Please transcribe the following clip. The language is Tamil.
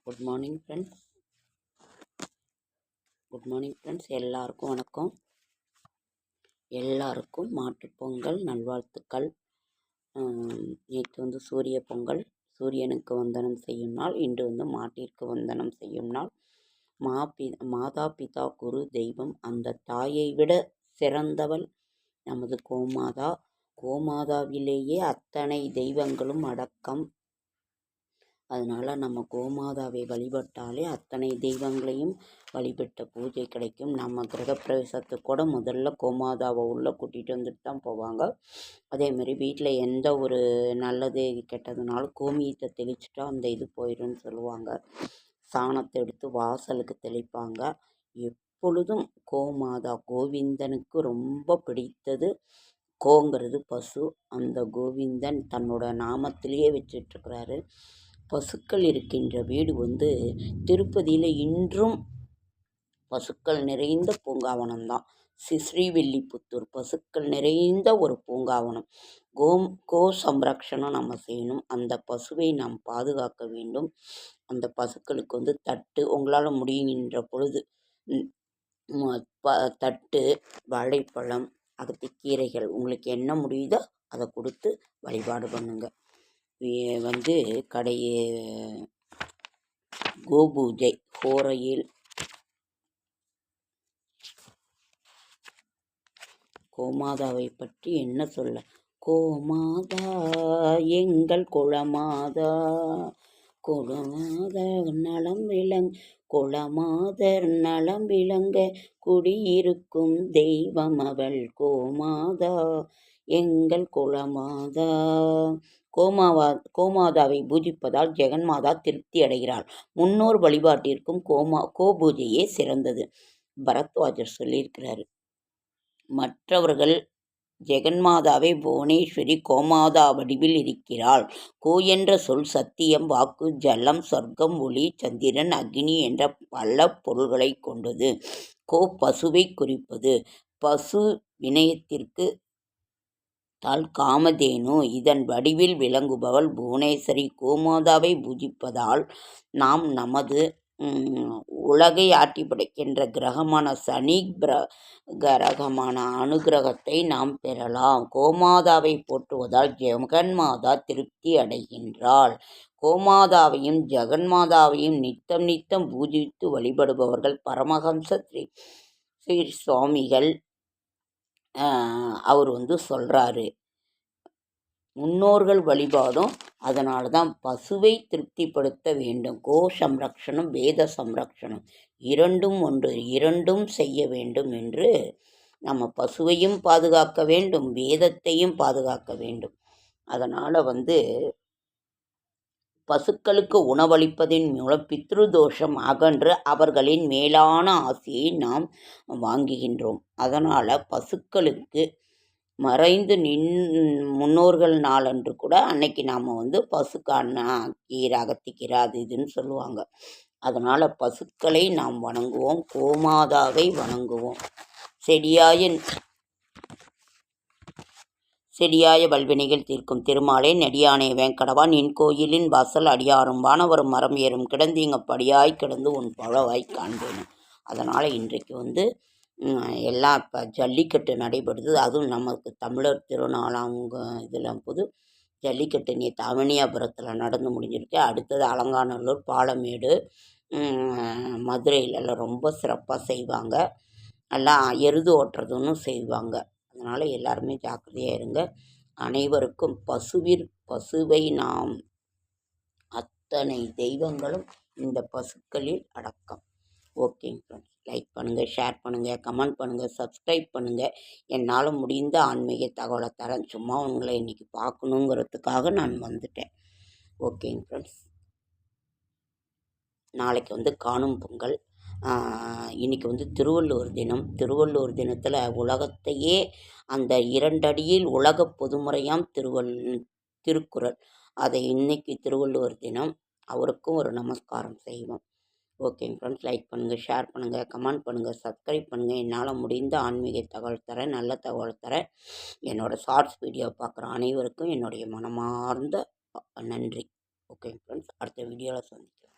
Good morning friends. எல்லாருக்கும் வணக்கம். எல்லாருக்கும் மாட்டுப்பொங்கல் நல்வாழ்த்துக்கள். நேற்று சூரிய பொங்கல், சூரியனுக்கு வந்தனம் செய்யும் நாள். இன்று மாட்டிற்கு வந்தனம் செய்யும் நாள். மாதா பிதா குரு தெய்வம், அந்த தாயை விட சிறந்தவள் நமது கோமாதா. கோமாதாவிலேயே அத்தனை தெய்வங்களும் அடக்கம். அதனால் நம்ம கோமாதாவை வழிபட்டாலே அத்தனை தெய்வங்களையும் வழிபட்ட பூஜை கிடைக்கும். நம்ம கிரகப்பிரவேசத்துக்கு கூட முதல்ல கோமாதாவை உள்ளே கூட்டிகிட்டு வந்துட்டு தான் போவாங்க. அதேமாரி வீட்டில் எந்த ஒரு நல்லது கெட்டதுனாலும் கோமியத்தை தெளிச்சுட்டா அந்த இது போயிடும்னு சொல்லுவாங்க. சாணத்தை எடுத்து வாசலுக்கு தெளிப்பாங்க. எப்பொழுதும் கோமாதா, கோவிந்தனுக்கு ரொம்ப பிடித்தது கோங்கிறது பசு. அந்த கோவிந்தன் தன்னோட நாமத்திலேயே வச்சிட்ருக்கிறாரு. பசுக்கள் இருக்கின்ற வீடு திருப்பதியில் இன்றும் பசுக்கள் நிறைந்த பூங்காவனம்தான். ஸ்ரீவில்லிபுத்தூர் பசுக்கள் நிறைந்த ஒரு பூங்காவனம். கோ சம்ரக்ஷணம் நம்ம செய்யணும். அந்த பசுவை நாம் பாதுகாக்க வேண்டும். அந்த பசுக்களுக்கு தட்டு, உங்களால் முடிகின்ற பொழுது தட்டு, வாழைப்பழம், அகத்திக்கீரைகள், உங்களுக்கு என்ன முடியுதோ அதை கொடுத்து வழிபாடு பண்ணுங்க. கோபூஜை கோரையில் கோமாதாவை பற்றி என்ன சொல்ல? கோமாதா எங்கள் குலமாதா, குலமாதர் நலம் குலமாதர் நலம் விளங்க குடியிருக்கும் தெய்வம் அவள் கோமாதா, எங்கள் குலமாதா. கோமாதாவை பூஜிப்பதால் ஜெகன்மாதா திருப்தி அடைகிறாள். முன்னோர் வழிபாட்டிற்கும் கோபூஜையே சிறந்தது. பரத்வாஜர் சொல்லியிருக்கிறாரு. மற்றவர்கள் ஜெகன்மாதாவை புவனேஸ்வரி கோமாதா வடிவில் இருக்கிறாள். கோ என்ற சொல் சத்தியம், வாக்கு, ஜலம், சொர்க்கம், ஒளி, சந்திரன், அக்னி என்ற பல பொருள்களை கொண்டது. கோ பசுவை குறிப்பது. பசு வினயத்திற்கு காமதேனு, இதன் வடிவில் விளங்குபவள் புவனேஸ்வரி. கோமாதாவை பூஜிப்பதால் நாம் நமது உலகை ஆட்டி படைக்கின்ற கிரகமான சனி கிரகமான அனுகிரகத்தை நாம் பெறலாம். கோமாதாவை போற்றுவதால் ஜெகன்மாதா திருப்தி அடைகின்றாள். கோமாதாவையும் ஜெகன்மாதாவையும் நித்தம் பூஜித்து வழிபடுபவர்கள் பரமஹம்ச ஸ்ரீ சுவாமிகள் அவர் சொல்கிறாரு. முன்னோர்கள் வழிபாடும். அதனால தான் பசுவை திருப்திப்படுத்த வேண்டும். கோ சம்ரக்ஷணம், வேத சம்ரக்ஷணம் இரண்டும் ஒன்று. இரண்டும் செய்ய வேண்டும் என்று நம்ம பசுவையும் பாதுகாக்க வேண்டும், வேதத்தையும் பாதுகாக்க வேண்டும். அதனால் பசுக்களுக்கு உணவளிப்பதின் மூலம் பித்ருதோஷம் அகன்று அவர்களின் மேலான ஆசையை நாம் வாங்குகின்றோம். அதனால் பசுக்களுக்கு மறைந்து முன்னோர்கள் நாளன்று கூட அன்னைக்கு நாம் பசுக்கு கீரை, அகத்திக்கீரை அது இதுன்னு சொல்லுவாங்க. அதனால் பசுக்களை நாம் வணங்குவோம், கோமாதாவை வணங்குவோம். செடியாய வல்வினைகள் தீர்க்கும் திருமாலே நெடியானே வேங்கடவா, நின் கோயிலின் வாசல் அடியாரும் வானவரும் மரம் ஏறும் கிடந்தீங்க படியாய் கிடந்து உன் பழவாய் காண்பேனும். அதனால் இன்றைக்கு எல்லாம் இப்போ ஜல்லிக்கட்டு நடைபெறுது. அதுவும் நமக்கு தமிழர் திருநாளாங்க இதில் ஜல்லிக்கட்டு நேற்று அவனியாபுரத்தில் நடந்து முடிஞ்சிருக்கு. அடுத்தது அலங்காநல்லூர், பாலமேடு, மதுரையிலலாம் ரொம்ப சிறப்பாக செய்வாங்க. எல்லாம் எருது ஓட்டுறதுன்னு செய்வாங்க. அதனால் எல்லாருமே ஜாக்கிரதையாக இருங்க. அனைவருக்கும் பசுவை நாம் அத்தனை தெய்வங்களும் இந்த பசுக்களில் அடக்கம். ஓகேங்க ஃப்ரெண்ட்ஸ், லைக் பண்ணுங்கள், ஷேர் பண்ணுங்கள், கமெண்ட் பண்ணுங்கள், சப்ஸ்கிரைப் பண்ணுங்கள். என்னால் முடிந்த ஆன்மீக தகவலை தரேன். சும்மா உங்களை இன்றைக்கி பார்க்கணுங்கிறதுக்காக நான் வந்துட்டேன். ஓகேங்க ஃப்ரெண்ட்ஸ், நாளைக்கு காணும் பொங்கல். இன்றைக்கி திருவள்ளுவர் தினம். திருவள்ளுவர் தினத்தில் உலகத்தையே அந்த 2 அடியில் உலக பொதுமுறையாம் திருக்குறள். அதை இன்னைக்கு திருவள்ளுவர் தினம். அவருக்கும் ஒரு நமஸ்காரம் செய்வோம். ஓகேங்க ஃப்ரெண்ட்ஸ், லைக் பண்ணுங்கள், ஷேர் பண்ணுங்கள், கமெண்ட் பண்ணுங்கள், சப்ஸ்கிரைப் பண்ணுங்கள். என்னால் முடிந்த ஆன்மீக தகவல் தரேன், நல்ல தகவல் தரேன். என்னோடய ஷார்ட்ஸ் வீடியோ பார்க்குற அனைவருக்கும் என்னுடைய மனமார்ந்த நன்றி. ஓகேங்க ஃப்ரெண்ட்ஸ், அடுத்த வீடியோவில் சந்திக்கிறேன்.